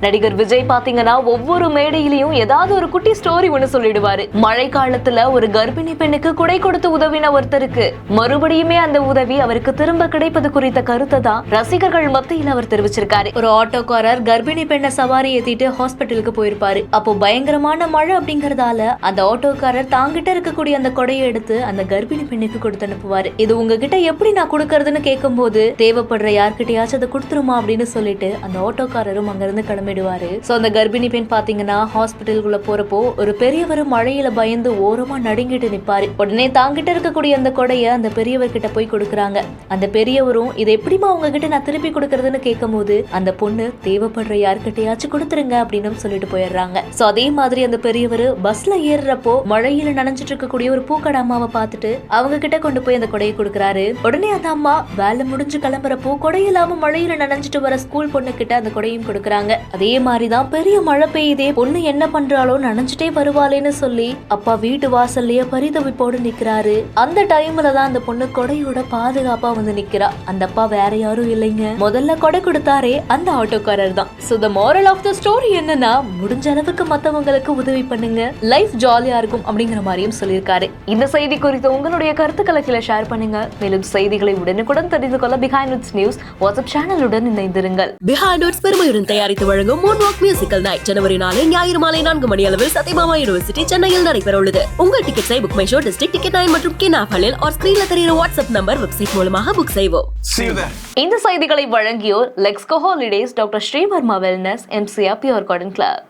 நடிகர் விஜய் பாத்தீங்கன்னா ஒவ்வொரு மேடையிலையும் ஏதாவது ஒரு குட்டி ஸ்டோரி ஒண்ணு சொல்லிடுவாரு. மழை காலத்துல ஒரு கர்ப்பிணி பெண்ணுக்கு குடை கொடுத்து உதவின ஒருத்தருக்கு மறுபடியுமே அந்த உதவி அவருக்கு திரும்ப கிடைப்பது குறித்த கருத்தை தான் ரசிகர்கள் மத்தியில் அவர் தெரிவிச்சிருக்காரு. ஒரு ஆட்டோக்காரர் கர்ப்பிணி பெண்ணை சவாரி ஏத்திட்டு ஹாஸ்பிட்டலுக்கு போயிருப்பாரு. அப்போ பயங்கரமான மழை அப்படிங்கறதால அந்த ஆட்டோக்காரர் தாங்கிட்ட இருக்கக்கூடிய அந்த கொடையை எடுத்து அந்த கர்ப்பிணி பெண்ணுக்கு கொடுத்து அனுப்புவாரு. இது உங்ககிட்ட எப்படி நான் கொடுக்கறதுன்னு கேட்கும் போது தேவைப்படுற யார்கிட்டயாச்சும் அதை கொடுத்துருமா அப்படின்னு சொல்லிட்டு அந்த ஆட்டோக்காரரும் அங்கிருந்து கிளம்பிடுவாரு. அந்த கர்ப்பிணி பெண் பாத்தீங்கன்னா ஹாஸ்பிட்டலுக்குள்ள போறப்போ ஒரு பெரியவர் மழையில பயந்து ஓரமா நடுங்கிட்டு நிப்பாரு. உடனே தாங்கிட்ட இருக்கக்கூடிய அந்த கொடைய அந்த பெரியவர் கிட்ட போய் கொடுக்கறாங்க. அந்த பெரியவரும் இதை எப்படிமா உங்ககிட்ட நான் திருப்பி கொடுக்கறதுன்னு கேட்கும் போது அந்த பொண்ணு தேவைப்படுற யார்கிட்டயாச்சும் கொடுத்துருங்க அப்படின்னு சொல்லிட்டு போயிடுறாங்க. அதே மாதிரி அந்த பெரியவர் பஸ்ல ஏறுறப்போ மழையில நனைஞ்சிட்டு இருக்கக்கூடிய ஒரு பூக்கடை அம்மாவை பார்த்துட்டு அவங்க கிட்ட கொண்டு போய் அந்த கொடையை கொடுக்கறாரு. உடனே அந்த அம்மா வேலை முடிஞ்சு கிளம்புறப்போ கொடையில்லாம மழையில நனைஞ்சிட்டு வர ஸ்கூல் பொண்ணு கிட்ட அந்த கொடையும் கொடுக்கறாங்க. அதே மாதிரிதான் பெரிய மழை பெய்யுதே, பொண்ணு என்ன பண்றாளோ நனைஞ்சிட்டே வருவாளேன்னு சொல்லி அப்பா வீட்டு வாசல்லையே பரிதவிப்போடு நிக்கிறாரு. அந்த டைம்ல தான் அந்த பொண்ணு கொடையோட பாதுகாப்பா வந்து நிக்கிறா. அந்த அப்பா வேற யாரும் இல்லைங்க, முதல்ல கொடை கொடுத்தாரே அந்த ஆட்டோக்காரர் தான். So the moral of the story என்னன்னா, முடிஞ்ச அளவுக்கு மத்தவங்களுக்கு உதவி பண்ணுங்க, லைஃப் ஜாலியா இருக்கும் அப்படிங்கிற மாதிரியும் சொல்லியிருக்காரு. இந்த செய்தி குறித்து உங்களுடைய கருத்துக்களை கீழே ஷேர் பண்ணுங்க. மேலும் செய்திகளை உடனுக்குடன் தெரிந்து கொள்ள பிஹைண்ட் இட்ஸ் நியூஸ் வாட்ஸ்அப் சேனலுடன் இணைந்திருங்கள். பிஹைண்ட் இட்ஸ் பெருமையுடன் தயாரித்து வழங்கும் மூன்வாக் மியூசிக்கல் நைட் ஜனவரி 4 ஞாயிறு மாலை 4 மணி அளவில் சத்யபாமா யூனிவர்சிட்டி சென்னையில் நடைபெற உள்ளது. உங்கள் டிக்கெட்ஸை book my show district ticket 9 மற்றும் கினாஃபலில் ஆர் ஸ்கிரீன்ல தெரியுற வாட்ஸ்அப் நம்பர் வெப்சைட் மூலமாக புக் செய்வோம். இந்த செய்திகளை வழங்கியோர் லெக்ஸ்கோ ஹாலிடேஸ், டாக்டர் ஸ்ரீவர்மா wellness, MCR pure garden club.